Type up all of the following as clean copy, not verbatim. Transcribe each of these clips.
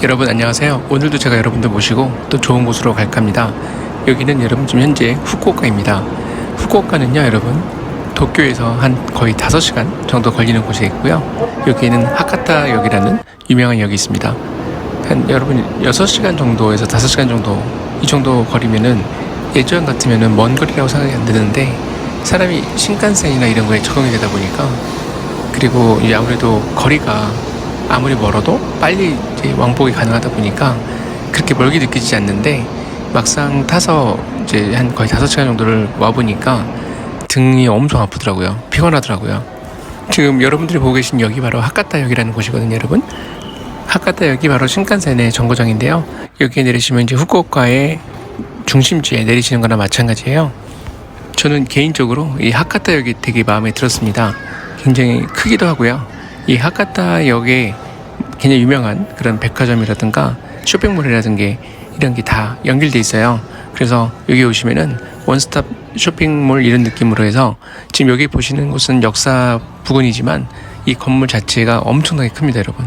여러분 안녕하세요. 오늘도 제가 여러분들 모시고 또 좋은 곳으로 갈까 합니다. 여기는 여러분 지금 현재 후쿠오카입니다. 후쿠오카는요 여러분 도쿄에서 한 거의 5시간 정도 걸리는 곳에 있고요. 여기에는 하카타역이라는 유명한 역이 있습니다. 한 여러분 6시간 정도에서 5시간 정도 이 정도 거리면은 예전 같으면은 먼 거리라고 생각이 안 드는데 사람이 신칸센이나 이런 거에 적응이 되다 보니까 그리고 이제 아무래도 거리가 아무리 멀어도 빨리 이제 왕복이 가능하다 보니까 그렇게 멀게 느껴지지 않는데 막상 타서 이제 한 거의 5시간 정도를 와보니까 등이 엄청 아프더라고요. 피곤하더라고요. 지금 여러분들이 보고 계신 역이 바로 하카타역이라는 곳이거든요, 여러분. 하카타역이 바로 신칸센의 정거장인데요. 여기에 내리시면 이제 후쿠오카의 중심지에 내리시는 거나 마찬가지예요. 저는 개인적으로 이 하카타역이 되게 마음에 들었습니다. 굉장히 크기도 하고요. 이 하카타역에 굉장히 유명한 그런 백화점이라든가 쇼핑몰이라든가 이런 게 다 연결돼 있어요. 그래서 여기 오시면은 원스톱 쇼핑몰 이런 느낌으로 해서 지금 여기 보시는 곳은 역사 부근이지만 이 건물 자체가 엄청나게 큽니다, 여러분.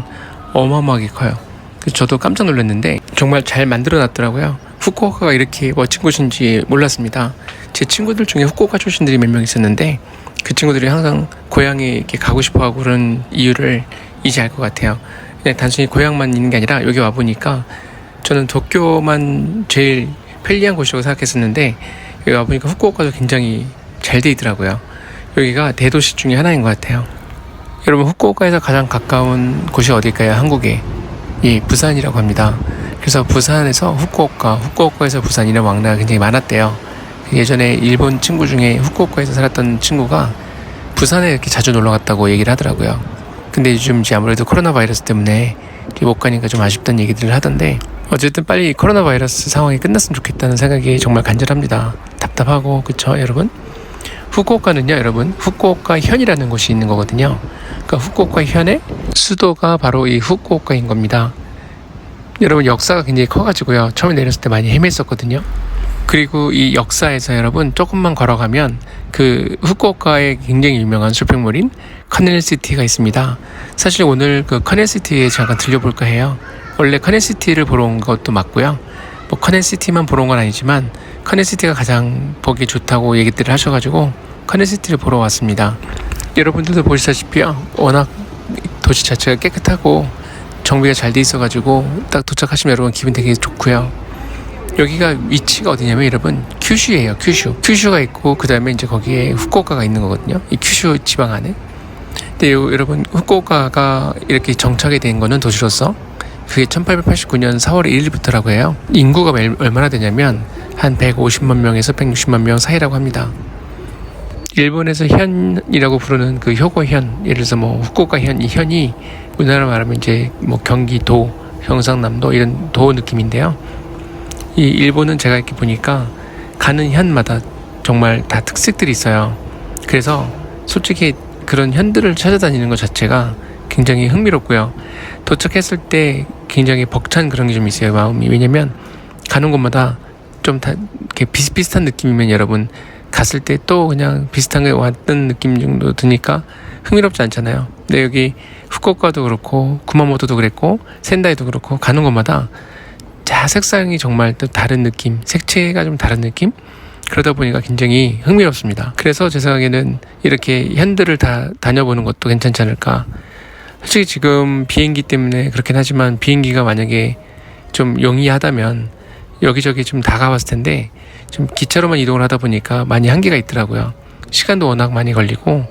어마어마하게 커요. 그래서 저도 깜짝 놀랐는데 정말 잘 만들어 놨더라고요. 후쿠오카가 이렇게 멋진 곳인지 몰랐습니다. 제 친구들 중에 후쿠오카 출신들이 몇 명 있었는데 그 친구들이 항상 고향에 이렇게 가고 싶어 하고 그런 이유를 이제 알 것 같아요. 그냥 단순히 고향만 있는 게 아니라 여기 와보니까 저는 도쿄만 제일 편리한 곳이라고 생각했었는데 여기 와보니까 후쿠오카도 굉장히 잘 돼 있더라고요. 여기가 대도시 중에 하나인 것 같아요. 여러분 후쿠오카에서 가장 가까운 곳이 어딜까요? 한국에. 예, 부산이라고 합니다. 그래서 부산에서 후쿠오카, 후쿠오카에서 부산 이런 왕래가 굉장히 많았대요. 예전에 일본 친구 중에 후쿠오카에서 살았던 친구가 부산에 이렇게 자주 놀러 갔다고 얘기를 하더라고요. 근데 요즘 이제 아무래도 코로나 바이러스 때문에 못 가니까 좀 아쉽다는 얘기들을 하던데 어쨌든 빨리 코로나 바이러스 상황이 끝났으면 좋겠다는 생각이 정말 간절합니다. 답답하고 그쵸 여러분? 후쿠오카는요 여러분 후쿠오카 현이라는 곳이 있는 거거든요. 그러니까 후쿠오카 현의 수도가 바로 이 후쿠오카인 겁니다. 여러분 역사가 굉장히 커가지고요. 처음에 내렸을 때 많이 헤맸었거든요. 그리고 이 역사에서 여러분 조금만 걸어가면 그 후쿠오카의 굉장히 유명한 쇼핑몰인 커넬시티가 있습니다. 사실 오늘 그 커넬시티에 잠깐 들려볼까 해요. 원래 커넬시티를 보러 온 것도 맞고요. 뭐 커넬시티만 보러 온 건 아니지만 커넬시티가 가장 보기 좋다고 얘기들을 하셔가지고 커넬시티를 보러 왔습니다. 여러분들도 보시다시피요. 워낙 도시 자체가 깨끗하고 정비가 잘 돼 있어가지고 딱 도착하시면 여러분 기분 되게 좋고요. 여기가 위치가 어디냐면 여러분 큐슈예요. 큐슈가 있고 그 다음에 이제 거기에 후쿠오카가 있는 거거든요. 이 큐슈 지방 안에. 근데 여러분 후쿠오카가 이렇게 정착이 된 거는 도시로서 그게 1889년 4월 1일부터라고 해요. 인구가 얼마나 되냐면 한 150만 명에서 160만 명 사이라고 합니다. 일본에서 현이라고 부르는 그 효고현, 예를 들어서 뭐 후쿠오카 현, 이 현이 우리나라 말하면 이제 뭐 경기도, 경상남도 이런 도 느낌인데요. 이 일본은 제가 이렇게 보니까 가는 현마다 정말 다 특색들이 있어요. 그래서 솔직히 그런 현들을 찾아다니는 것 자체가 굉장히 흥미롭고요. 도착했을 때 굉장히 벅찬 그런 게 좀 있어요, 마음이. 왜냐면 가는 곳마다 좀 다 이렇게 비슷비슷한 느낌이면 여러분 갔을 때 또 그냥 비슷한 게 왔던 느낌 정도 드니까 흥미롭지 않잖아요. 근데 여기 후쿠오카도 그렇고 구마모토도 그랬고 센다이도 그렇고 가는 곳마다 색상이 정말 또 다른 느낌, 색채가 좀 다른 느낌? 그러다 보니까 굉장히 흥미롭습니다. 그래서 제 생각에는 이렇게 현들을 다 다녀보는 것도 괜찮지 않을까. 솔직히 지금 비행기 때문에 그렇긴 하지만 비행기가 만약에 좀 용이하다면 여기저기 좀 다 가봤을 텐데 좀 기차로만 이동을 하다 보니까 많이 한계가 있더라고요. 시간도 워낙 많이 걸리고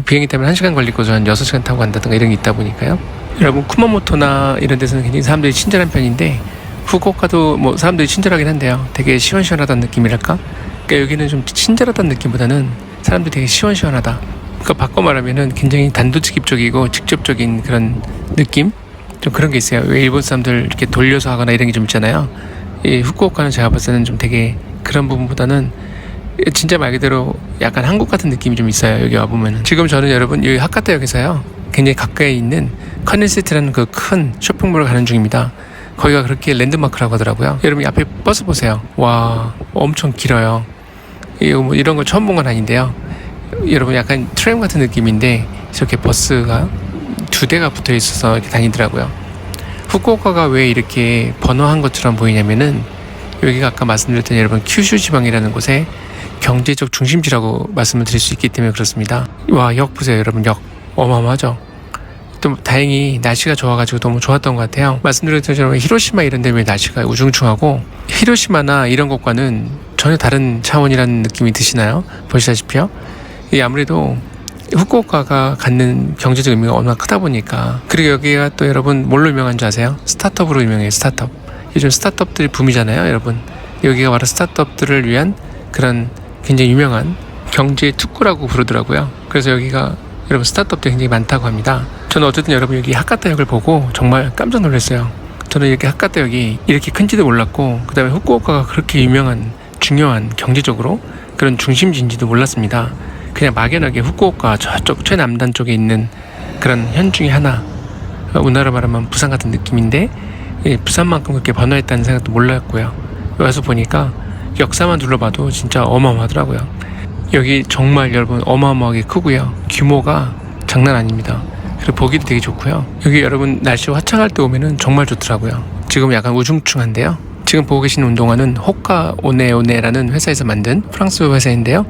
비행기 때문에 1시간 걸리고서 한 6시간 타고 간다든가 이런 게 있다 보니까요. 여러분 쿠마모토나 이런 데서는 굉장히 사람들이 친절한 편인데 후쿠오카도 뭐 사람들이 친절하긴 한데요. 되게 시원시원하다는 느낌이랄까? 그러니까 여기는 좀 친절하다는 느낌보다는 사람들이 되게 시원시원하다. 그러니까 바꿔 말하면은 굉장히 단도직입적이고 직접적인 그런 느낌? 좀 그런 게 있어요. 왜 일본 사람들 이렇게 돌려서 하거나 이런 게 좀 있잖아요. 이 후쿠오카는 제가 봤을 때는 좀 되게 그런 부분보다는 진짜 말 그대로 약간 한국 같은 느낌이 좀 있어요. 여기 와보면은. 지금 저는 여러분 여기 하카타역에서요. 굉장히 가까이 있는 커넬시티라는 그 큰 쇼핑몰을 가는 중입니다. 거기가 그렇게 랜드마크라고 하더라고요. 여러분 앞에 버스 보세요. 와 엄청 길어요. 이거 뭐 이런 거 처음 본 건 아닌데요. 여러분 약간 트램 같은 느낌인데 저렇게 버스가 2대가 붙어 있어서 이렇게 다니더라고요. 후쿠오카가 왜 이렇게 번화한 것처럼 보이냐면은 여기가 아까 말씀드렸던 여러분 큐슈 지방이라는 곳의 경제적 중심지라고 말씀을 드릴 수 있기 때문에 그렇습니다. 와, 역 보세요 여러분. 역 어마어마하죠. 또 다행히 날씨가 좋아가지고 너무 좋았던 것 같아요. 말씀드렸던 것처럼 히로시마 이런 데 왜 날씨가 우중충하고 히로시마나 이런 것과는 전혀 다른 차원이라는 느낌이 드시나요? 보시다시피요. 이 아무래도 후쿠오카가 갖는 경제적 의미가 워낙 크다 보니까. 그리고 여기가 또 여러분 뭘로 유명한 줄 아세요? 스타트업으로 유명해요. 스타트업. 요즘 스타트업들이 붐이잖아요 여러분. 여기가 바로 스타트업들을 위한 그런 굉장히 유명한 경제 특구라고 부르더라고요. 그래서 여기가 여러분 스타트업들이 굉장히 많다고 합니다. 저는 어쨌든 여러분 여기 하카타역을 보고 정말 깜짝 놀랐어요. 저는 이렇게 하카타역이 이렇게 큰지도 몰랐고, 그 다음에 후쿠오카가 그렇게 유명한 중요한 경제적으로 그런 중심지인지도 몰랐습니다. 그냥 막연하게 후쿠오카 저쪽 최남단 쪽에 있는 그런 현 중에 하나, 우리나라 말하면 부산 같은 느낌인데 부산만큼 그렇게 번화했다는 생각도 몰랐고요. 와서 보니까 역사만 둘러봐도 진짜 어마어마하더라고요. 여기 정말 여러분 어마어마하게 크고요. 규모가 장난 아닙니다. 그리고 보기도 되게 좋고요. 여기 여러분 날씨 화창할 때 오면은 정말 좋더라고요. 지금 약간 우중충한데요. 지금 보고 계시는 운동화는 호카 오네오네라는 회사에서 만든 프랑스 회사인데요.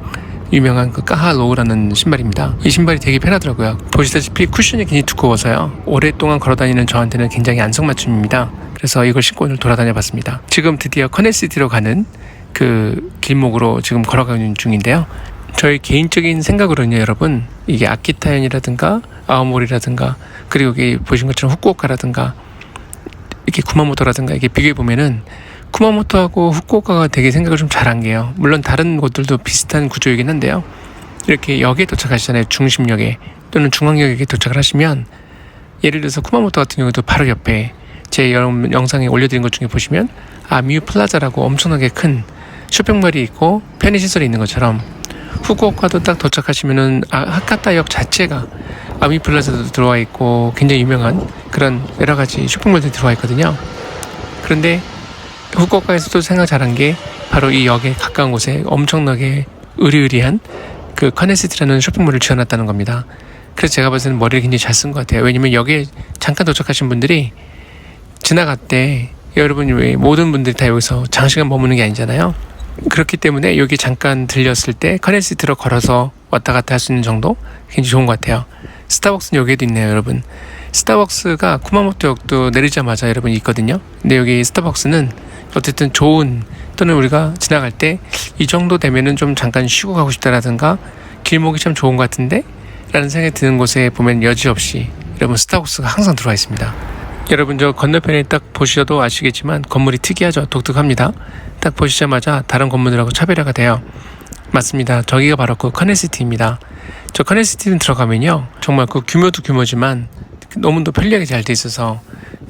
유명한 그 까하로우라는 신발입니다. 이 신발이 되게 편하더라고요. 보시다시피 쿠션이 굉장히 두꺼워서요. 오랫동안 걸어다니는 저한테는 굉장히 안성맞춤입니다. 그래서 이걸 신고 오늘 돌아다녀 봤습니다. 지금 드디어 커넬시티로 가는 그 길목으로 지금 걸어가는 중인데요. 저희 개인적인 생각으로는요 여러분, 이게 아키타현이라든가 아오모리라든가 그리고 여기 보신 것처럼 후쿠오카라든가 이렇게 구마모토라든가 이게 비교해 보면은 쿠마모토하고 후쿠오카가 되게 생각을 좀 잘한 게요. 물론 다른 곳들도 비슷한 구조이긴 한데요. 이렇게 역에 도착하시잖아요. 중심역에 또는 중앙역에 도착을 하시면, 예를 들어서 쿠마모토 같은 경우도 바로 옆에 제 영상에 올려드린 것 중에 보시면 아미유 플라자라고 엄청나게 큰 쇼핑몰이 있고 편의시설이 있는 것처럼, 후쿠오카도 딱 도착하시면은 하카타역 자체가 아미유 플라자도 들어와 있고 굉장히 유명한 그런 여러 가지 쇼핑몰들이 들어와 있거든요. 그런데 후쿠오카에서도 생각 잘한 게 바로 이 역에 가까운 곳에 엄청나게 의리의리한 그 커네시티라는 쇼핑몰을 지어놨다는 겁니다. 그래서 제가 봤을 때는 머리를 굉장히 잘 쓴 것 같아요. 왜냐면 여기에 잠깐 도착하신 분들이 지나갈 때, 여러분이 왜 모든 분들이 다 여기서 장시간 머무는 게 아니잖아요. 그렇기 때문에 여기 잠깐 들렸을 때 커넬시티로 걸어서 왔다 갔다 할 수 있는 정도 굉장히 좋은 것 같아요. 스타벅스는 여기에도 있네요 여러분. 스타벅스가 쿠마모토역도 내리자마자 여러분 있거든요. 근데 여기 스타벅스는 어쨌든 좋은, 또는 우리가 지나갈 때 이 정도 되면은 좀 잠깐 쉬고 가고 싶다라든가 길목이 참 좋은 것 같은데 라는 생각이 드는 곳에 보면 여지없이 여러분 스타벅스가 항상 들어와 있습니다. 여러분 저 건너편에 딱 보셔도 아시겠지만 건물이 특이하죠. 독특합니다. 딱 보시자마자 다른 건물들하고 차별화가 돼요. 맞습니다. 저기가 바로 그 커넬시티입니다. 저 커넬시티는 들어가면요 정말 그 규모도 규모지만 너무도 편리하게 잘 돼 있어서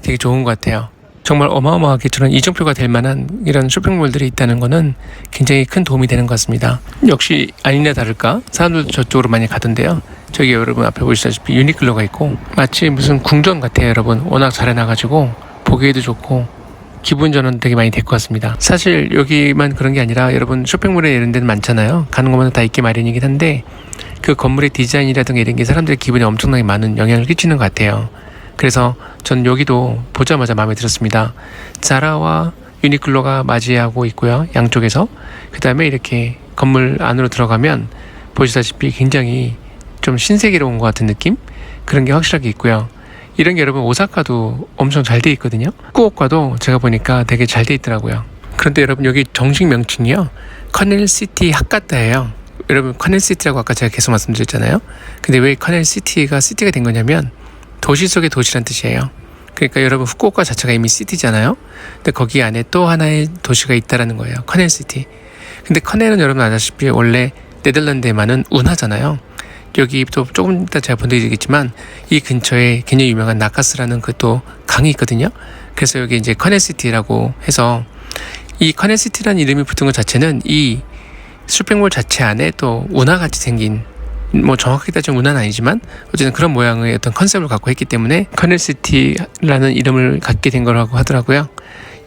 되게 좋은 것 같아요. 정말 어마어마하게 저런 이정표가 될 만한 이런 쇼핑몰들이 있다는 거는 굉장히 큰 도움이 되는 것 같습니다. 역시 아니나 다를까 사람들도 저쪽으로 많이 가던데요. 저기 여러분 앞에 보시다시피 유니클로가 있고 마치 무슨 궁전 같아요 여러분. 워낙 잘 해놔가지고 보기에도 좋고 기분 전환 되게 많이 될 것 같습니다. 사실 여기만 그런 게 아니라 여러분 쇼핑몰에 이런 데는 많잖아요. 가는 것마다 다 있기 마련이긴 한데 그 건물의 디자인이라든가 이런 게 사람들의 기분에 엄청나게 많은 영향을 끼치는 것 같아요. 그래서 전 여기도 보자마자 마음에 들었습니다. 자라와 유니클로가 맞이하고 있고요 양쪽에서. 그 다음에 이렇게 건물 안으로 들어가면 보시다시피 굉장히 좀 신세계로운 것 같은 느낌? 그런 게 확실하게 있고요. 이런 게 여러분 오사카도 엄청 잘 돼 있거든요. 후쿠오카도 제가 보니까 되게 잘 돼 있더라고요. 그런데 여러분 여기 정식 명칭이요 커넬시티 하카타예요. 여러분 커넬시티라고 아까 제가 계속 말씀드렸잖아요. 근데 왜 커넬시티가 시티가 된 거냐면 도시 속의 도시란 뜻이에요. 그러니까 여러분 후쿠오카 자체가 이미 시티잖아요. 근데 거기 안에 또 하나의 도시가 있다라는 거예요. 커넬시티. 근데 커넬은 여러분 아시다시피 원래 네덜란드에 많은 운하잖아요. 여기 또 조금 이따 제가 보내드리겠지만 이 근처에 굉장히 유명한 나카스라는 그 또 강이 있거든요. 그래서 여기 이제 커넬시티라고 해서, 이 커넬시티라는 이름이 붙은 것 자체는 이 쇼핑몰 자체 안에 또 운하같이 생긴, 뭐 정확하게 따지면 운하는 아니지만 어쨌든 그런 모양의 어떤 컨셉을 갖고 했기 때문에 커넬시티라는 이름을 갖게 된 거라고 하더라고요.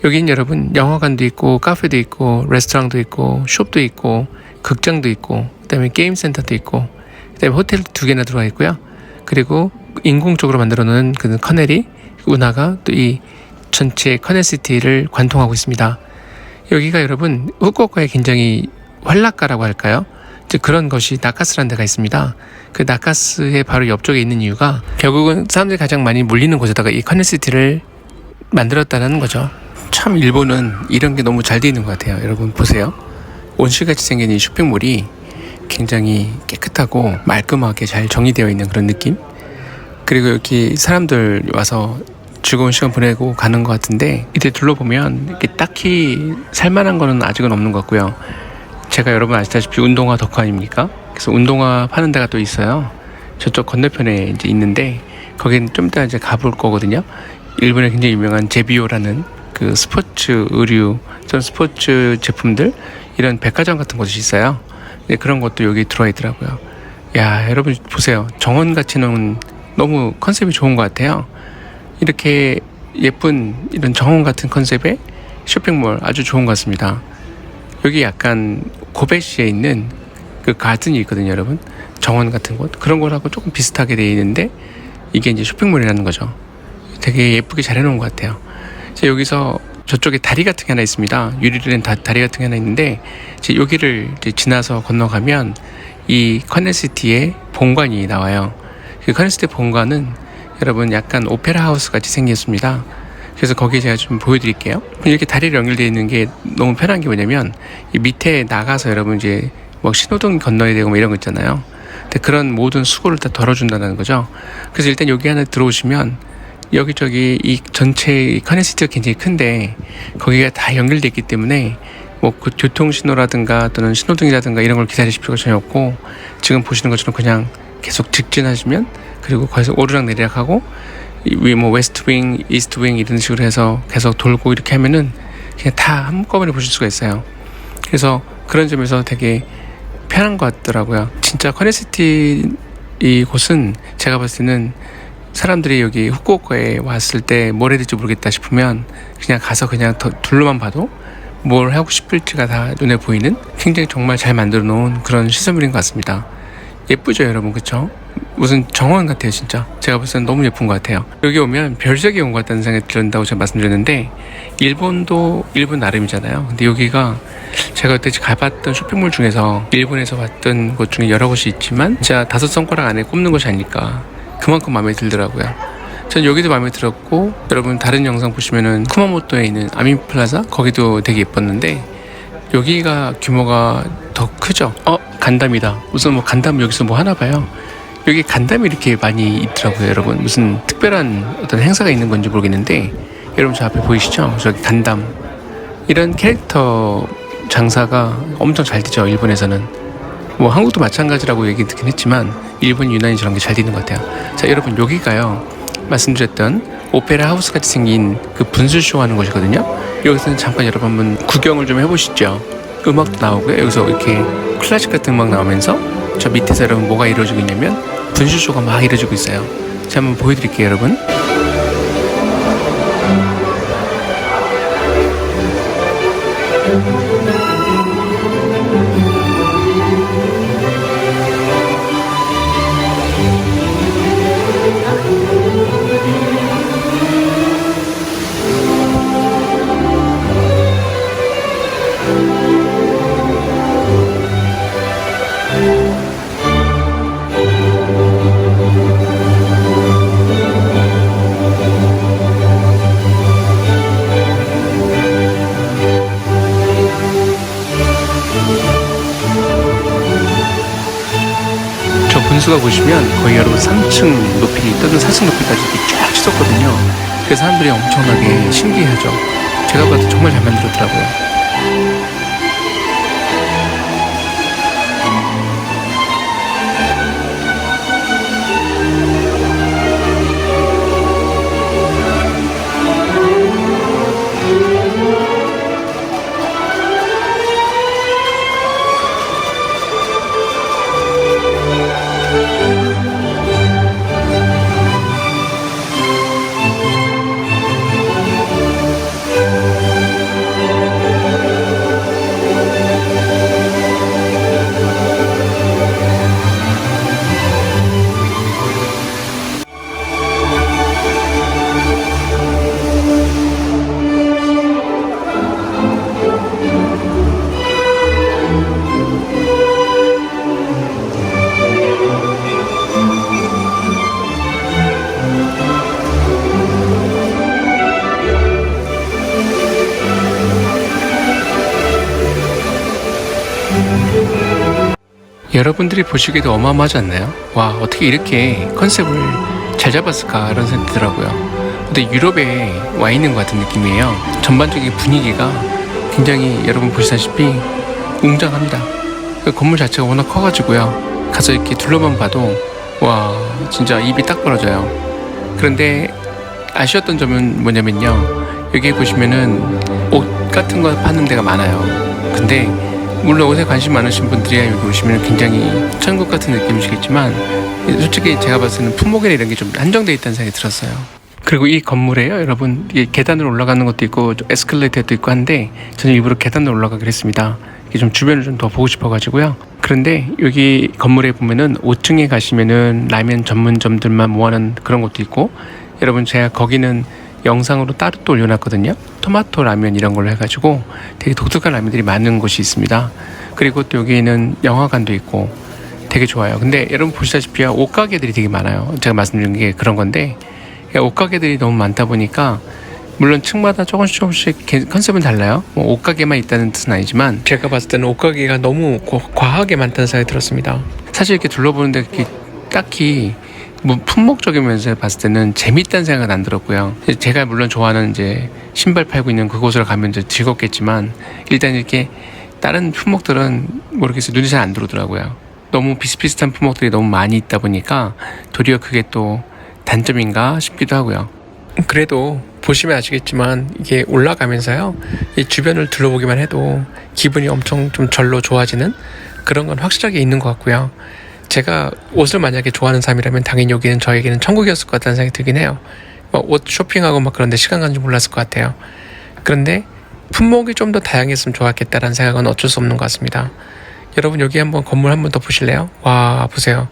여기는 여러분 영화관도 있고 카페도 있고 레스토랑도 있고 숍도 있고 극장도 있고 그다음에 게임 센터도 있고 그다음에 호텔 2개나 들어와 있고요. 그리고 인공적으로 만들어 놓은 그 커넬이 운하가 또 이 전체 커넥시티를 관통하고 있습니다. 여기가 여러분 후쿠오카의 굉장히 활락가라고 할까요? 이제 그런 것이 나카스라는 데가 있습니다. 그 나카스의 바로 옆쪽에 있는 이유가 결국은 사람들이 가장 많이 몰리는 곳에다가 이 커넥시티를 만들었다는 거죠. 참 일본은 이런 게 너무 잘 돼 있는 것 같아요. 여러분 보세요. 온실같이 생긴 이 쇼핑몰이 굉장히 깨끗하고 말끔하게 잘 정리되어 있는 그런 느낌? 그리고 여기 사람들 와서 즐거운 시간 보내고 가는 것 같은데 이때 둘러보면 이렇게 딱히 살만한 거는 아직은 없는 것 같고요. 제가 여러분 아시다시피 운동화 덕후 아닙니까? 그래서 운동화 파는 데가 또 있어요. 저쪽 건너편에 이제 있는데 거기는 좀 이따 이제 가볼 거거든요. 일본에 굉장히 유명한 제비오라는 그 스포츠 의류, 전 스포츠 제품들 이런 백화점 같은 곳이 있어요. 네, 그런 것도 여기 들어와 있더라고요. 야, 여러분 보세요. 정원같이 놓은 너무 컨셉이 좋은 것 같아요. 이렇게 예쁜 이런 정원 같은 컨셉의 쇼핑몰 아주 좋은 것 같습니다. 여기 약간 고베시에 있는 그 가든이 있거든요, 여러분. 정원 같은 곳 그런 거하고 조금 비슷하게 되어 있는데 이게 이제 쇼핑몰이라는 거죠. 되게 예쁘게 잘 해놓은 것 같아요. 여기서 저쪽에 다리 같은 게 하나 있습니다. 유리로 된 다리 같은 게 하나 있는데 여기를 이제 지나서 건너가면 이 커넥시티의 본관이 나와요. 그 커넥시티 본관은 여러분 약간 오페라 하우스 같이 생겼습니다. 그래서 거기에 제가 좀 보여드릴게요. 이렇게 다리를 연결되어 있는 게 너무 편한 게 뭐냐면 이 밑에 나가서 여러분 이제 뭐 신호등 건너야 되고 뭐 이런 거 있잖아요. 근데 그런 모든 수고를 다 덜어준다는 거죠. 그래서 일단 여기 안에 들어오시면 여기저기 이 전체 커넥시티가 굉장히 큰데 거기가 다 연결되어 있기 때문에 뭐 그 교통신호라든가 또는 신호등이라든가 이런 걸 기다리실 필요가 전혀 없고 지금 보시는 것처럼 그냥 계속 직진하시면 그리고 거기서 오르락 내리락 하고 위 뭐 웨스트 윙, 이스트 윙 이런 식으로 해서 계속 돌고 이렇게 하면은 그냥 다 한꺼번에 보실 수가 있어요. 그래서 그런 점에서 되게 편한 것 같더라고요. 진짜 커넥시티 이 곳은 제가 봤을 때는 사람들이 여기 후쿠오카에 왔을 때 뭘 해야 될지 모르겠다 싶으면 그냥 가서 그냥 더 둘러만 봐도 뭘 하고 싶을지가 다 눈에 보이는 굉장히 정말 잘 만들어 놓은 그런 시설물인 것 같습니다. 예쁘죠 여러분, 그쵸? 무슨 정원 같아요 진짜. 제가 봤을 땐 너무 예쁜 것 같아요. 여기 오면 별세계 온 것 같다는 생각이 든다고 제가 말씀드렸는데 일본도 일본 나름이잖아요. 근데 여기가 제가 그때 가봤던 쇼핑몰 중에서 일본에서 봤던 곳 중에 여러 곳이 있지만 진짜 5손가락 안에 꼽는 것이 아닐까, 그만큼 마음에 들더라고요. 전 여기도 마음에 들었고 여러분 다른 영상 보시면은 쿠마모토에 있는 아민플라자 거기도 되게 예뻤는데 여기가 규모가 더 크죠. 간담이다. 무슨 뭐 간담 여기서 뭐 하나 봐요. 여기 간담이 이렇게 많이 있더라고요 여러분. 무슨 특별한 어떤 행사가 있는 건지 모르겠는데 여러분 저 앞에 보이시죠? 저기 간담 이런 캐릭터 장사가 엄청 잘 되죠 일본에서는. 뭐 한국도 마찬가지라고 얘기 듣긴 했지만 일본 유난히 저런 게 잘 되는 것 같아요. 자 여러분 여기가요 말씀드렸던 오페라 하우스 같이 생긴 그 분수쇼 하는 곳이거든요. 여기서는 잠깐 여러분 한번 구경을 좀 해보시죠. 음악도 나오고요. 여기서 이렇게 클래식 같은 음악 나오면서 저 밑에서 여러분 뭐가 이루어지고 있냐면 분수쇼가 막 이루어지고 있어요. 제가 한번 보여드릴게요 여러분. 분수가 보시면 거의 여러분 3층 높이 또는 4층 높이까지 쫙 치솟거든요. 그래서 사람들이 엄청나게 신기해하죠. 제가 봐도 정말 잘 만들었더라고요. 여러분들이 보시기에도 어마어마하지 않나요? 와, 어떻게 이렇게 컨셉을 잘 잡았을까 이런 생각이 들더라고요. 근데 유럽에 와 있는 것 같은 느낌이에요. 전반적인 분위기가 굉장히 여러분 보시다시피 웅장합니다. 그 건물 자체가 워낙 커가지고요. 가서 이렇게 둘러만 봐도 와, 진짜 입이 딱 벌어져요. 그런데 아쉬웠던 점은 뭐냐면요, 여기 보시면은 옷 같은 거 파는 데가 많아요. 근데 물론 옷에 관심 많으신 분들이 여기 오시면 굉장히 천국 같은 느낌이시겠지만, 솔직히 제가 봤을 때는 품목이나 이런 게 좀 한정되어 있다는 생각이 들었어요. 그리고 이 건물에요, 여러분, 이게 계단으로 올라가는 것도 있고 에스컬레이터도 있고 한데, 저는 일부러 계단으로 올라가기로 했습니다. 이게 좀 주변을 좀 더 보고 싶어가지고요. 그런데 여기 건물에 보면은 5층에 가시면은 라면 전문점들만 모아놓은 그런 것도 있고, 여러분 제가 거기는 영상으로 따로 또 올려놨거든요. 토마토 라면 이런 걸로 해가지고 되게 독특한 라면들이 많은 곳이 있습니다. 그리고 또 여기에는 영화관도 있고 되게 좋아요. 근데 여러분 보시다시피 옷가게들이 되게 많아요. 제가 말씀드린 게 그런 건데, 옷가게들이 너무 많다 보니까 물론 층마다 조금씩 컨셉은 달라요. 뭐 옷가게만 있다는 뜻은 아니지만, 제가 봤을 때는 옷가게가 너무 과하게 많다는 생각이 들었습니다. 사실 이렇게 둘러보는데 딱히 뭐 품목적인 면에서 봤을 때는 재밌다는 생각은 안 들었고요. 제가 물론 좋아하는 이제 신발 팔고 있는 그곳을 가면 이제 즐겁겠지만, 일단 이렇게 다른 품목들은 모르겠어요. 눈이 잘 안 들어오더라고요. 너무 비슷비슷한 품목들이 너무 많이 있다 보니까 도리어 그게 또 단점인가 싶기도 하고요. 그래도 보시면 아시겠지만 이게 올라가면서요, 이 주변을 둘러보기만 해도 기분이 엄청 좀 절로 좋아지는 그런 건 확실하게 있는 것 같고요. 제가 옷을 만약에 좋아하는 사람이라면 당연히 여기는 저에게는 천국이었을 것 같다는 생각이 들긴 해요. 옷 쇼핑하고 막 그런데 시간 가는 줄 몰랐을 것 같아요. 그런데 품목이 좀 더 다양했으면 좋았겠다라는 생각은 어쩔 수 없는 것 같습니다. 여러분 여기 한번 건물 한 번 더 보실래요? 와, 보세요.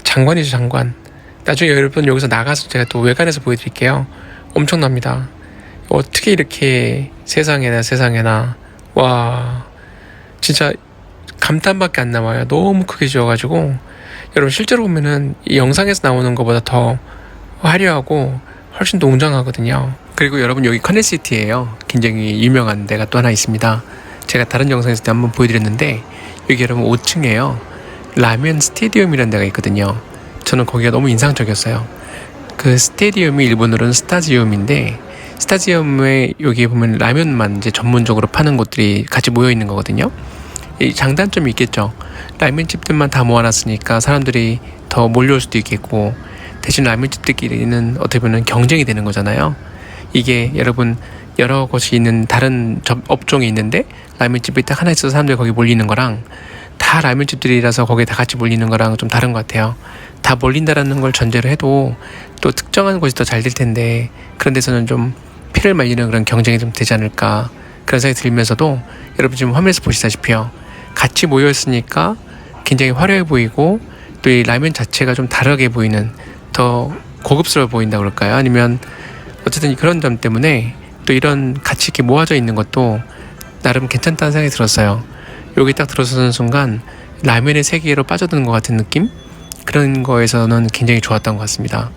장관이죠, 장관. 나중에 여러분 여기서 나가서 제가 또 외관에서 보여드릴게요. 엄청납니다. 어떻게 이렇게 세상에나 와, 진짜 감탄밖에 안 나와요. 너무 크게 지어가지고 여러분 실제로 보면은 이 영상에서 나오는 것보다 더 화려하고 훨씬 더 웅장하거든요. 그리고 여러분 여기 커넥시티예요. 굉장히 유명한 데가 또 하나 있습니다. 제가 다른 영상에서 한번 보여드렸는데, 여기 여러분 5층에요 라면 스테디움이라는 데가 있거든요. 저는 거기가 너무 인상적이었어요. 그 스테디움이 일본어로는 스타지움인데, 스타지움에 여기 보면 라면만 이제 전문적으로 파는 곳들이 같이 모여 있는 거거든요. 이 장단점이 있겠죠. 라면집들만 다 모아놨으니까 사람들이 더 몰려올 수도 있겠고, 대신 라면집들끼리는 어떻게 보면 경쟁이 되는 거잖아요. 이게 여러분 여러 곳이 있는 다른 업종이 있는데 라면집이 딱 하나 있어서 사람들이 거기 몰리는 거랑, 다 라면집들이라서 거기에 다 같이 몰리는 거랑 좀 다른 것 같아요. 다 몰린다라는 걸 전제로 해도 또 특정한 곳이 더 잘 될 텐데, 그런 데서는 좀 피를 말리는 그런 경쟁이 좀 되지 않을까 그런 생각이 들면서도, 여러분 지금 화면에서 보시다시피요, 같이 모여있으니까 굉장히 화려해 보이고, 또 이 라면 자체가 좀 다르게 보이는, 더 고급스러워 보인다 그럴까요? 아니면 어쨌든 그런 점 때문에 또 이런 같이 이렇게 모아져 있는 것도 나름 괜찮다는 생각이 들었어요. 여기 딱 들어서는 순간 라면의 세계로 빠져드는 것 같은 느낌? 그런 거에서는 굉장히 좋았던 것 같습니다.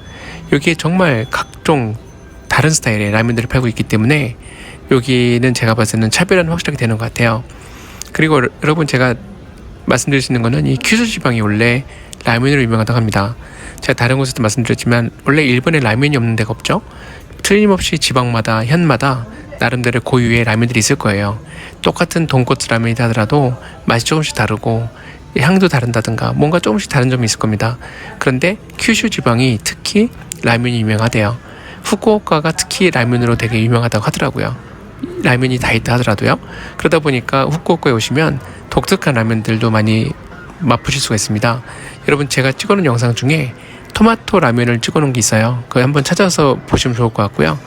여기에 정말 각종 다른 스타일의 라면들을 팔고 있기 때문에 여기는 제가 봤을 때는 차별화는 확실하게 되는 것 같아요. 그리고 여러분 제가 말씀드릴 수 있는 거는, 이 큐슈 지방이 원래 라면으로 유명하다고 합니다. 제가 다른 곳에도 말씀드렸지만 원래 일본에 라면이 없는 데가 없죠. 틀림없이 지방마다 현마다 나름대로 고유의 라면들이 있을 거예요. 똑같은 돈코츠 라면이다 하더라도 맛이 조금씩 다르고 향도 다른다든가 뭔가 조금씩 다른 점이 있을 겁니다. 그런데 큐슈 지방이 특히 라면이 유명하대요. 후쿠오카가 특히 라면으로 되게 유명하다고 하더라고요. 라면이 다 있다 하더라도요. 그러다 보니까 후쿠오카에 오시면 독특한 라면들도 많이 맛보실 수가 있습니다. 여러분 제가 찍어놓은 영상 중에 토마토 라면을 찍어놓은 게 있어요. 그거 한번 찾아서 보시면 좋을 것 같고요.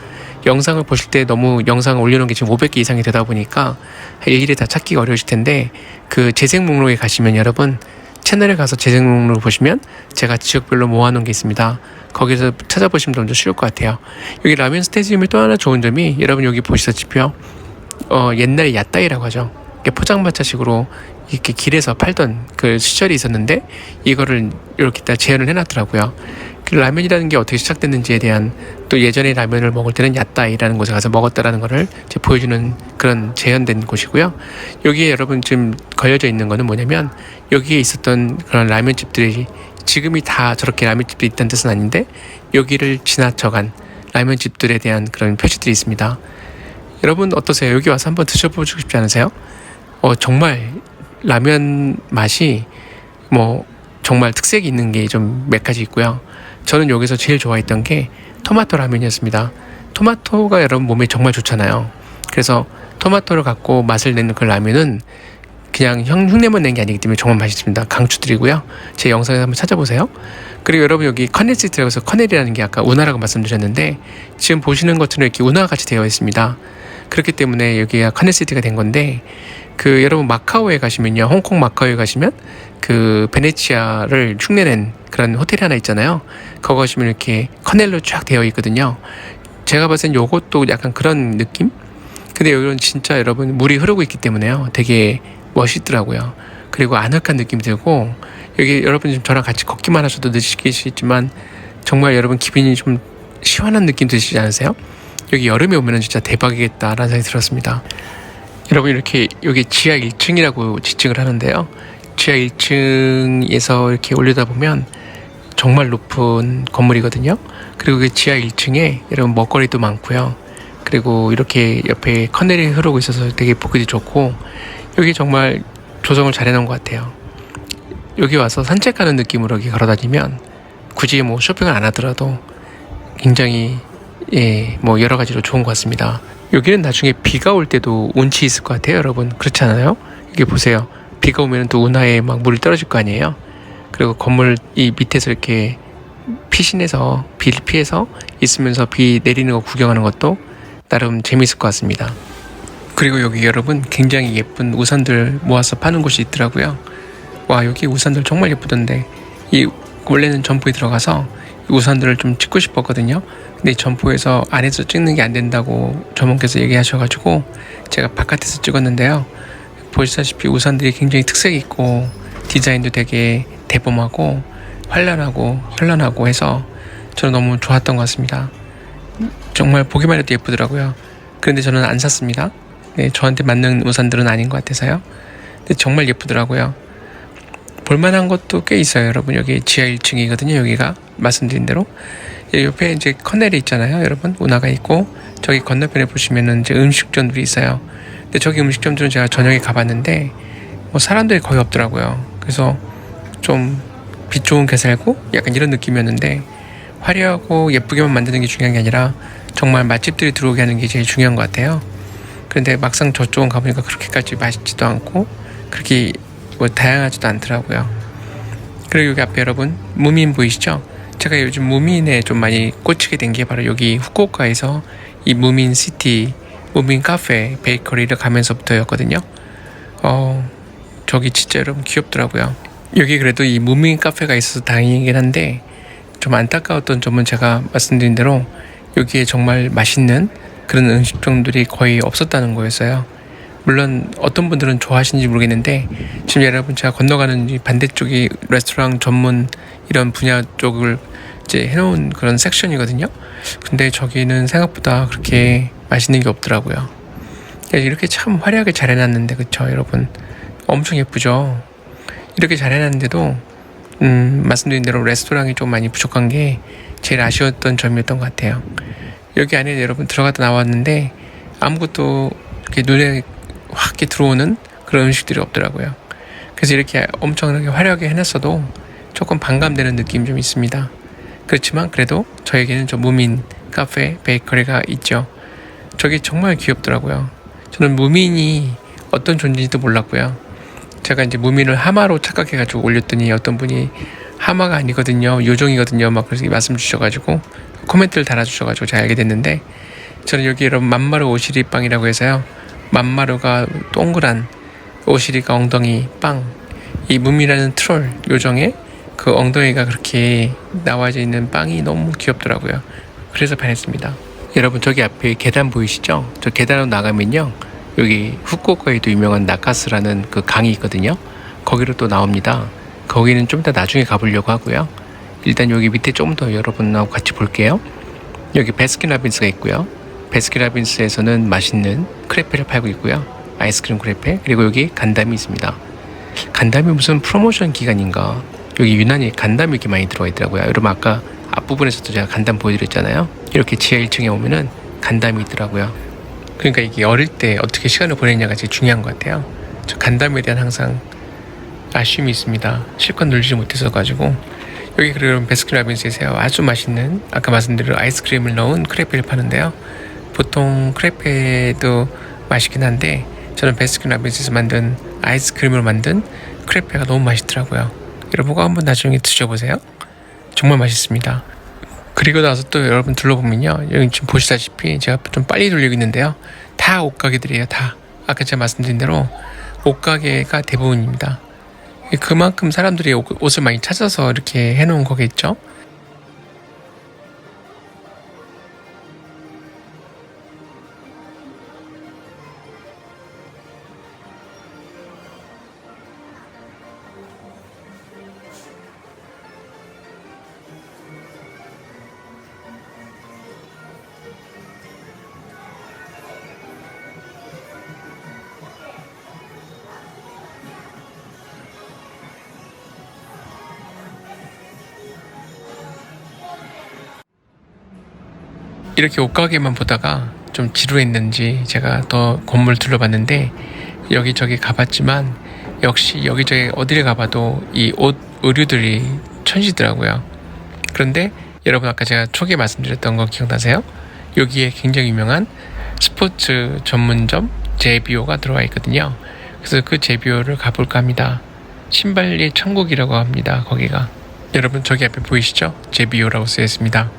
영상을 보실 때 너무 영상을 올려놓은 게 지금 500개 이상이 되다 보니까 일일이 다 찾기가 어려우실 텐데, 그 재생 목록에 가시면 여러분 채널에 가서 재생 목록을 보시면 제가 지역별로 모아놓은 게 있습니다. 거기서 찾아보시면 좀 더 쉬울 것 같아요. 여기 라면 스테디움의 또 하나 좋은 점이, 여러분 여기 보시다시피요, 옛날에 야따이라고 하죠. 포장마차식으로 이렇게 길에서 팔던 그 시절이 있었는데, 이거를 이렇게 다 재현을 해놨더라고요. 그 라면이라는 게 어떻게 시작됐는지에 대한 또 예전에 라면을 먹을 때는 야따이라는 곳에 가서 먹었다라는 거를 이제 보여주는 그런 재현된 곳이고요. 여기에 여러분 지금 걸려져 있는 거는 뭐냐면 여기에 있었던 그런 라면집들이 지금이 다 저렇게 라면집들이 있다는 뜻은 아닌데 여기를 지나쳐간 라면집들에 대한 그런 표시들이 있습니다. 여러분 어떠세요? 여기 와서 한번 드셔보고 싶지 않으세요? 정말 라면 맛이 뭐 정말 특색이 있는 게 좀 몇 가지 있고요. 저는 여기서 제일 좋아했던 게 토마토 라면이었습니다. 토마토가 여러분 몸에 정말 좋잖아요. 그래서 토마토를 갖고 맛을 내는 그 라면은 그냥 흉내만 낸 게 아니기 때문에 정말 맛있습니다. 강추드리고요. 제 영상에서 한번 찾아보세요. 그리고 여러분 여기 커넬 시트라고 커넬이라는 게 아까 운하라고 말씀드렸는데 지금 보시는 것처럼 이렇게 운하가 같이 되어 있습니다. 그렇기 때문에 여기가 커넬 시티가 된 건데 여러분 마카오에 가시면요, 홍콩 마카오에 가시면 베네치아를 흉내낸 그런 호텔이 하나 있잖아요. 거기 가시면 이렇게 커넬로 쫙 되어 있거든요. 제가 봤을 땐 요것도 약간 그런 느낌? 근데 여기는 진짜 여러분 물이 흐르고 있기 때문에요, 되게 멋있더라고요. 그리고 아늑한 느낌이 들고 여기 여러분 지금 저랑 같이 걷기만 하셔도 느끼시겠지만 정말 여러분 기분이 좀 시원한 느낌 드시지 않으세요? 여기 여름에 오면은 진짜 대박이겠다라는 생각이 들었습니다. 여러분 이렇게 여기 지하 1층이라고 지칭을 하는데요. 지하 1층에서 이렇게 올려다보면 정말 높은 건물이거든요. 그리고 그 지하 1층에 여러분 먹거리도 많고요. 그리고 이렇게 옆에 커넬이 흐르고 있어서 되게 보기도 좋고 여기 정말 조성을 잘 해놓은 것 같아요. 여기 와서 산책하는 느낌으로 이렇게 걸어다니면 굳이 뭐 쇼핑을 안 하더라도 굉장히 뭐 여러 가지로 좋은 것 같습니다. 여기는 나중에 비가 올 때도 운치 있을 것 같아요, 여러분. 그렇지 않아요? 이게 보세요. 비가 오면 또 운하에 막 물이 떨어질 거 아니에요? 그리고 건물 이 밑에서 이렇게 피신해서 비를 피해서 있으면서 비 내리는 거 구경하는 것도 나름 재미있을 것 같습니다. 그리고 여기 여러분 굉장히 예쁜 우산들 모아서 파는 곳이 있더라고요. 와, 여기 우산들 정말 예쁘던데 원래는 점포에 들어가서 우산들을 좀 찍고 싶었거든요. 근데 점포에서 안에서 찍는 게 안 된다고 점원께서 얘기하셔가지고 제가 바깥에서 찍었는데요. 보시다시피 우산들이 굉장히 특색이 있고 디자인도 되게 대범하고 환란하고 현란하고 해서 저는 너무 좋았던 것 같습니다. 정말 보기만 해도 예쁘더라고요. 그런데 저는 안 샀습니다. 저한테 맞는 우산들은 아닌 것 같아서요. 근데 정말 예쁘더라고요. 볼만한 것도 꽤 있어요, 여러분. 여기 지하 1층이거든요. 여기가 말씀드린 대로 옆에 이제 커넬이 있잖아요, 여러분. 운하가 있고 저기 건너편에 보시면은 이제 음식점들이 있어요. 근데 저기 음식점들은 제가 저녁에 가봤는데 뭐 사람들이 거의 없더라고요. 그래서 좀 빛 좋은 게살고 약간 이런 느낌이었는데 화려하고 예쁘게만 만드는 게 중요한 게 아니라 정말 맛집들이 들어오게 하는 게 제일 중요한 것 같아요. 그런데 막상 저쪽은 가보니까 그렇게까지 맛있지도 않고 그렇게 뭐 다양하지도 않더라고요. 그리고 여기 앞에 여러분 무민 보이시죠? 제가 요즘 무민에 좀 많이 꽂히게 된 게 바로 여기 후쿠오카에서 이 무민 시티, 무민 카페, 베이커리를 가면서부터였거든요. 저기 진짜 여러분 귀엽더라고요. 여기 그래도 이 무민 카페가 있어서 다행이긴 한데 좀 안타까웠던 점은 제가 말씀드린 대로 여기에 정말 맛있는 그런 음식점들이 거의 없었다는 거였어요. 물론 어떤 분들은 좋아하시는지 모르겠는데 지금 여러분 제가 건너가는 이 반대쪽이 레스토랑 전문 이런 분야 쪽을 이제 해놓은 그런 섹션이거든요. 근데 저기는 생각보다 그렇게 맛있는 게 없더라고요. 이렇게 참 화려하게 잘 해놨는데 그쵸 여러분? 엄청 예쁘죠? 이렇게 잘 해놨는데도 말씀드린 대로 레스토랑이 좀 많이 부족한 게 제일 아쉬웠던 점이었던 것 같아요. 여기 안에 여러분 들어갔다 나왔는데 아무것도 이렇게 눈에 확 들어오는 그런 음식들이 없더라고요. 그래서 이렇게 엄청나게 화려하게 해놨어도 조금 반감되는 느낌이 좀 있습니다. 그렇지만 그래도 저에게는 저 무민 카페 베이커리가 있죠. 저게 정말 귀엽더라고요. 저는 무민이 어떤 존재인지도 몰랐고요. 제가 이제 무민을 하마로 착각해가지고 올렸더니 어떤 분이 하마가 아니거든요, 요정이거든요 막 그렇게 말씀 주셔가지고 코멘트를 달아주셔가지고 제가 알게 됐는데 저는 여기 여러분 만마루 오시리빵이라고 해서요, 만마루가 동그란 오시리가 엉덩이 빵, 이 무민이라는 트롤 요정의 그 엉덩이가 그렇게 나와져 있는 빵이 너무 귀엽더라고요. 그래서 반했습니다. 여러분 저기 앞에 계단 보이시죠? 저 계단으로 나가면요 여기 후쿠오카에도 유명한 나카스라는 그 강이 있거든요. 거기로 또 나옵니다. 거기는 좀 더 나중에 가보려고 하고요. 일단 여기 밑에 좀 더 여러분하고 같이 볼게요. 여기 베스킨라빈스가 있고요. 베스킨라빈스에서는 맛있는 크레페를 팔고 있고요. 아이스크림 크레페. 그리고 여기 간담이 있습니다. 간담이 무슨 프로모션 기간인가. 여기 유난히 간담이 이렇게 많이 들어가 있더라고요. 여러분 아까 앞부분에서도 제가 간담 보여드렸잖아요. 이렇게 지하 1층에 오면은 간담이 있더라고요. 그러니까 이게 어릴 때 어떻게 시간을 보냈냐가 제일 중요한 것 같아요. 저 간담에 대한 항상 아쉬움이 있습니다. 실컷 놀지 못해서 가지고. 여기 그럼 베스킨라빈스에서 아주 맛있는 아까 말씀드린 아이스크림을 넣은 크레페를 파는데요. 보통 크레페도 맛있긴 한데 저는 베스킨라빈스에서 만든 아이스크림으로 만든 크레페가 너무 맛있더라고요. 여러분 꼭 한번 나중에 드셔보세요. 정말 맛있습니다. 그리고 나서 또 여러분 둘러보면요, 여기 지금 보시다시피 제가 좀 빨리 돌리고 있는데요, 다 옷가게들이에요. 다 아까 제가 말씀드린 대로 옷가게가 대부분입니다. 그만큼 사람들이 옷을 많이 찾아서 이렇게 해놓은 거겠죠. 이렇게 옷가게만 보다가 좀 지루했는지 제가 더 건물 둘러봤는데 여기저기 가봤지만 역시 여기저기 어디를 가봐도 이 옷 의류들이 천지더라고요. 그런데 여러분 아까 제가 초기에 말씀드렸던 거 기억나세요? 여기에 굉장히 유명한 스포츠 전문점 제비오가 들어와 있거든요. 그래서 그 제비오를 가볼까 합니다. 신발의 천국이라고 합니다. 거기가 여러분 저기 앞에 보이시죠? 제비오라고 쓰여 있습니다.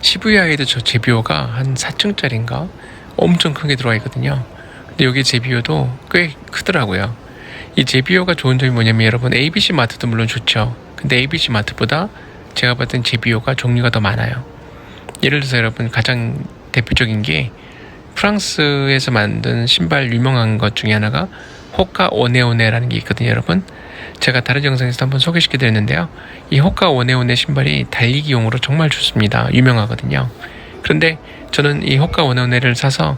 시부야에도 저 제비오가 한 4층짜리인가 엄청 크게 들어와 있거든요. 근데 여기 제비오도 꽤 크더라고요. 이 제비오가 좋은 점이 뭐냐면 여러분 ABC 마트도 물론 좋죠. 근데 ABC 마트보다 제가 봤던 제비오가 종류가 더 많아요. 예를 들어서 여러분 가장 대표적인 게 프랑스에서 만든 신발 유명한 것 중에 하나가 호카 오네오네라는 게 있거든요. 여러분 제가 다른 영상에서 한번 소개시켜 드렸는데요, 이 호카 오네오네 신발이 달리기용으로 정말 좋습니다. 유명하거든요. 그런데 저는 이 호카 오네오네를 사서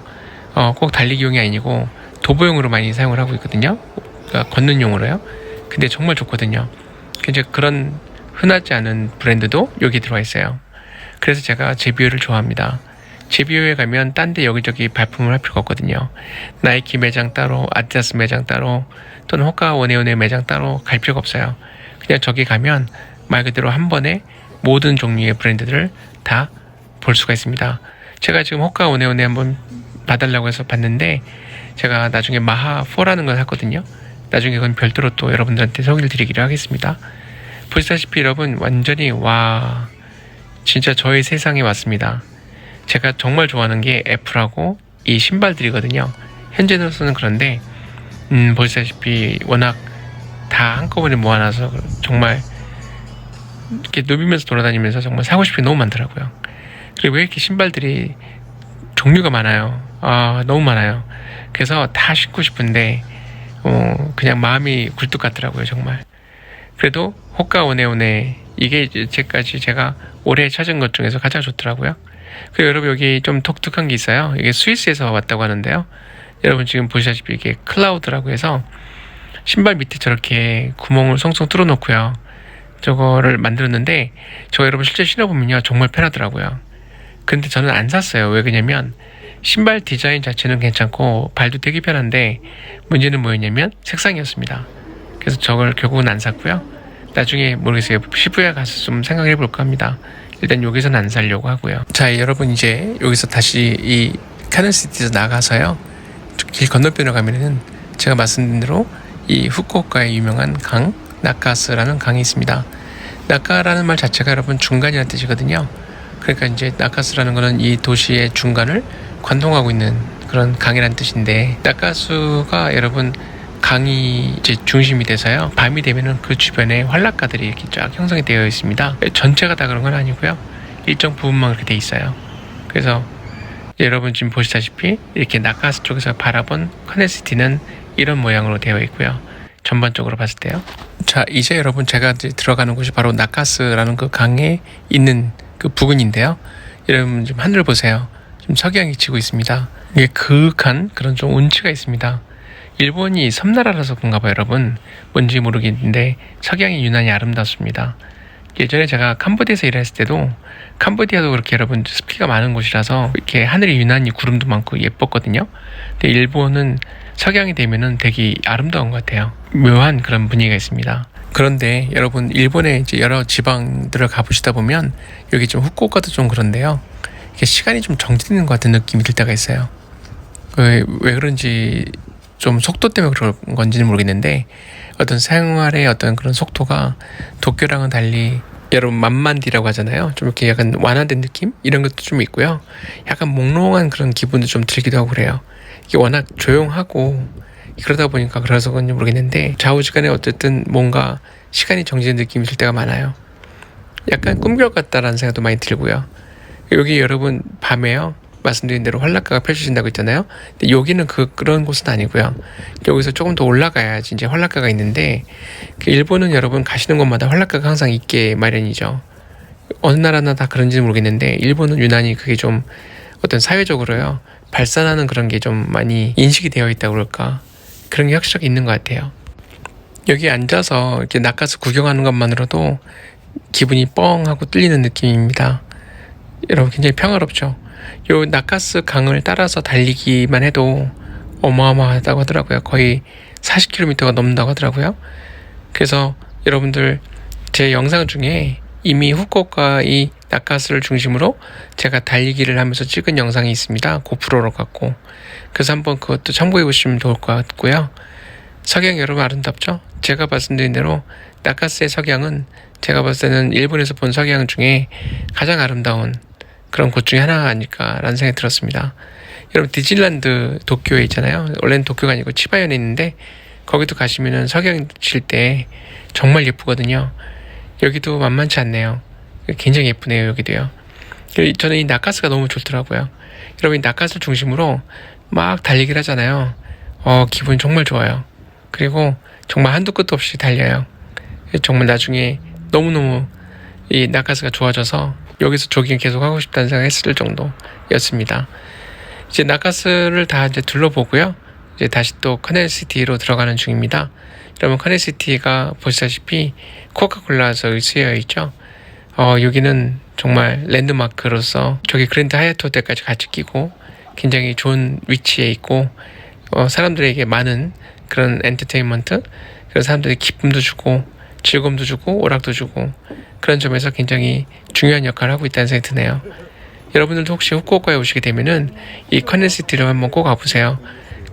꼭 달리기용이 아니고 도보용으로 많이 사용을 하고 있거든요. 그러니까 걷는 용으로요. 근데 정말 좋거든요. 이제 그런 흔하지 않은 브랜드도 여기 들어와 있어요. 그래서 제가 제비오를 좋아합니다. 제비오에 가면 딴 데 여기저기 발품을 할 필요가 없거든요. 나이키 매장 따로, 아디다스 매장 따로, 또는 호카 오네오네 매장 따로 갈 필요가 없어요. 그냥 저기 가면 말 그대로 한 번에 모든 종류의 브랜드들을 다 볼 수가 있습니다. 제가 지금 호카 오네오네 한번 봐달라고 해서 봤는데 제가 나중에 마하4라는 걸 샀거든요. 나중에 그건 별도로 또 여러분들한테 소개를 드리기로 하겠습니다. 보시다시피 여러분 완전히 와, 진짜 저의 세상에 왔습니다. 제가 정말 좋아하는 게 애플하고 이 신발들이거든요. 현재로서는 그런데 보시다시피 워낙 다 한꺼번에 모아놔서 정말 이렇게 누비면서 돌아다니면서 정말 사고 싶은 게 너무 많더라고요. 그리고 왜 이렇게 신발들이 종류가 많아요. 너무 많아요. 그래서 다 신고 싶은데 그냥 마음이 굴뚝 같더라고요. 정말. 그래도 호카 오네오네 이게 이제까지 제가 올해 찾은 것 중에서 가장 좋더라고요. 그리고 여러분 여기 좀 독특한 게 있어요. 이게 스위스에서 왔다고 하는데요, 여러분 지금 보시다시피 이게 클라우드라고 해서 신발 밑에 저렇게 구멍을 송송 뚫어 놓고요, 저거를 만들었는데 저 여러분 실제 신어보면요 정말 편하더라고요. 근데 저는 안 샀어요. 왜 그러냐면 신발 디자인 자체는 괜찮고 발도 되게 편한데 문제는 뭐였냐면 색상이었습니다. 그래서 저걸 결국은 안 샀고요. 나중에 모르겠어요. 시부야 가서 좀 생각을 해볼까 합니다. 일단 여기서는 안 살려고 하고요. 자, 여러분 이제 여기서 다시 이 카넨시티에서 나가서요, 길 건너편으로 가면은 제가 말씀드린 대로 이 후쿠오카의 유명한 강 나카스라는 강이 있습니다. 나카라는 말 자체가 여러분 중간이라는 뜻이거든요. 그러니까 이제 나카스라는 거는 이 도시의 중간을 관통하고 있는 그런 강이라는 뜻인데, 나카스가 여러분 강이 이제 중심이 돼서요, 밤이 되면은 그 주변에 활락가들이 이렇게 쫙 형성이 되어 있습니다. 전체가 다 그런 건 아니고요, 일정 부분만 그렇게 돼 있어요. 그래서 여러분 지금 보시다시피 이렇게 나카스 쪽에서 바라본 카넨시티는 이런 모양으로 되어 있고요, 전반적으로 봤을 때요. 자, 이제 여러분 제가 이제 들어가는 곳이 바로 나카스라는 그 강에 있는 그 부근인데요, 여러분 지금 하늘 보세요. 지금 석양이 지고 있습니다. 이게 그윽한 그런 좀 운치가 있습니다. 일본이 섬나라라서 그런가 봐요, 여러분. 뭔지 모르겠는데 석양이 유난히 아름답습니다. 예전에 제가 캄보디아에서 일했을 때도 캄보디아도 그렇게 여러분 습기가 많은 곳이라서 이렇게 하늘이 유난히 구름도 많고 예뻤거든요. 근데 일본은 석양이 되면은 되게 아름다운 것 같아요. 묘한 그런 분위기가 있습니다. 그런데 여러분 일본의 이제 여러 지방들을 가보시다 보면 여기 좀 후쿠오카도 좀 그런데요. 이게 시간이 좀 정지되는 것 같은 느낌이 들 때가 있어요. 왜 그런지 좀 속도 때문에 그런 건지는 모르겠는데 어떤 생활의 어떤 그런 속도가 도쿄랑은 달리 여러분 만만디라고 하잖아요. 좀 이렇게 약간 완화된 느낌? 이런 것도 좀 있고요. 약간 몽롱한 그런 기분도 좀 들기도 하고 그래요. 이게 워낙 조용하고 그러다 보니까 그래서 그런지 모르겠는데 좌우지간에 어쨌든 뭔가 시간이 정지된 느낌이 들 때가 많아요. 약간 꿈결 같다라는 생각도 많이 들고요. 여기 여러분 밤에요. 말씀드린 대로 활락가가 펼쳐진다고 했잖아요. 근데 여기는 그런 곳은 아니고요. 여기서 조금 더 올라가야지 이제 활락가가 있는데 일본은 여러분 가시는 곳마다 활락가가 항상 있게 마련이죠. 어느 나라나 다 그런지는 모르겠는데 일본은 유난히 그게 좀 어떤 사회적으로요. 발산하는 그런 게 좀 많이 인식이 되어 있다고 그럴까. 그런 게 확실하게 있는 것 같아요. 여기 앉아서 이렇게 낙가스 구경하는 것만으로도 기분이 뻥하고 뚫리는 느낌입니다. 여러분 굉장히 평화롭죠. 요 나카스 강을 따라서 달리기만 해도 어마어마하다고 하더라고요. 거의 40km가 넘는다고 하더라고요. 그래서 여러분들 제 영상 중에 이미 후쿠오카 이 나카스를 중심으로 제가 달리기를 하면서 찍은 영상이 있습니다. 고프로로 갖고. 그래서 한번 그것도 참고해 보시면 좋을 것 같고요. 석양 여러분 아름답죠? 제가 말씀드린 대로 나카스의 석양은 제가 봤을 때는 일본에서 본 석양 중에 가장 아름다운 그런 곳 중에 하나가 아닐까라는 생각이 들었습니다. 여러분 디즈니랜드 도쿄에 있잖아요. 원래는 도쿄가 아니고 치바현에 있는데 거기도 가시면은 석양 칠 때 정말 예쁘거든요. 여기도 만만치 않네요. 굉장히 예쁘네요. 여기도요. 저는 이 나카스가 너무 좋더라고요. 여러분 이 나카스를 중심으로 막 달리기를 하잖아요. 기분이 정말 좋아요. 그리고 정말 한도 끝도 없이 달려요. 정말 나중에 너무너무 이 나카스가 좋아져서 여기서 조깅 계속 하고 싶다는 생각을 했을 정도였습니다. 이제 나카스를 다 이제 둘러보고요. 이제 다시 또 커넬시티로 들어가는 중입니다. 여러분 커넬시티가 보시다시피 코카콜라에서 쓰여 있죠. 여기는 정말 랜드마크로서 저기 그랜드 하얏트 호텔까지 같이 끼고 굉장히 좋은 위치에 있고 사람들에게 많은 그런 엔터테인먼트, 그런 사람들에게 기쁨도 주고 즐거움도 주고 오락도 주고 그런 점에서 굉장히 중요한 역할을 하고 있다는 생각이 드네요. 여러분들도 혹시 후쿠오카에 오시게 되면은 이 커넬시티를 한번 꼭 가보세요.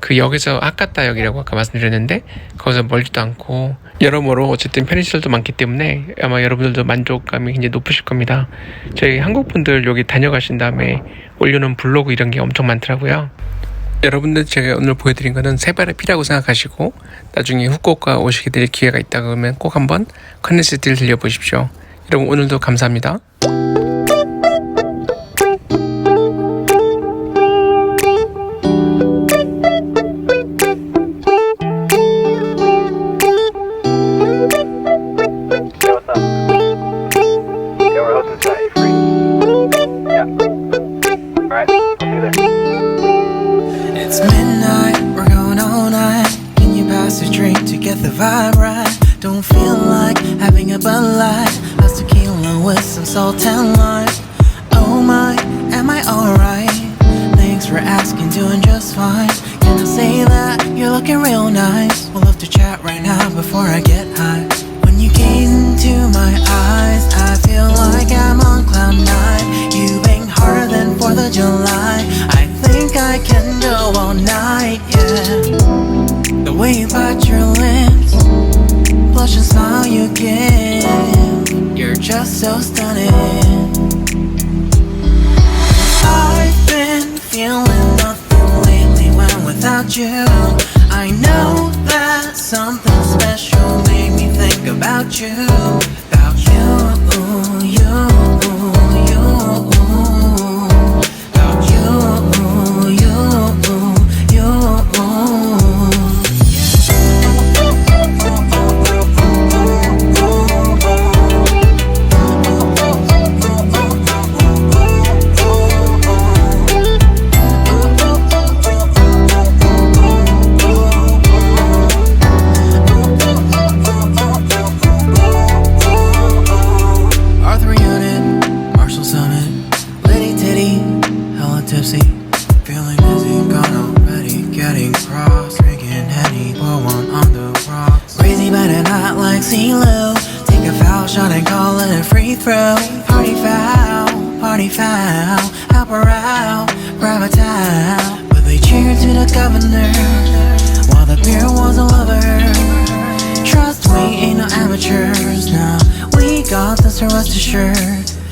그 역에서 아카타 역이라고 아까 말씀드렸는데 거기서 멀지도 않고 여러모로 어쨌든 편의시설도 많기 때문에 아마 여러분들도 만족감이 굉장히 높으실 겁니다. 저희 한국분들 여기 다녀가신 다음에 올려놓은 블로그 이런 게 엄청 많더라고요. 여러분들 제가 오늘 보여드린 거는 세 발의 피라고 생각하시고 나중에 후쿠오카 오시게 될 기회가 있다 그러면 꼭 한번 커넬시티를 들려보십시오. 여러분 오늘도 감사합니다. It's midnight, we're going all night. Can you pass a drink to get the vibe right? Don't feel like having a Bud Light. Let's tequila with some salt and lime. Oh my, am I alright? Thanks for asking, doing just fine. Can I say that you're looking real nice? We'll love to chat right now before I get high. When you gaze into my eyes, I feel like I'm on cloud nine. You bang harder than 4th of July. I think I can go all night, yeah. The way you bite your lips, blush and smile you give, you're just so stunning. I've been feeling nothing lately when without you. I know that something special made me think about you. About you, you, you. About you, you, you. CeeLo. Take a foul shot and call it a free throw. Party foul, help her out, grab a towel. But they cheered to the governor while the beer was all over her. Trust we ain't no amateurs, nah. We got this, so rest assured.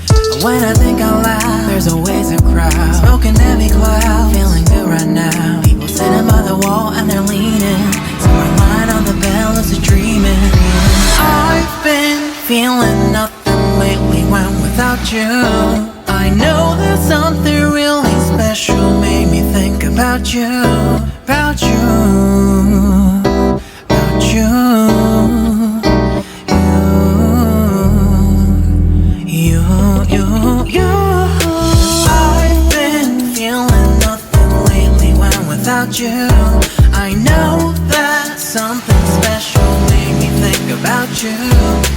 But when I think out loud, there's always a crowd smoking heavy cloud, feeling good right now. People sitting by the wall and they're leaning. Someone lying on the bed, lucid dreaming. I've been feeling nothing lately when without you. I know there's something really special made me think about you, about you, about you, you. I've been feeling nothing lately when without you. I know that something special made me think about you.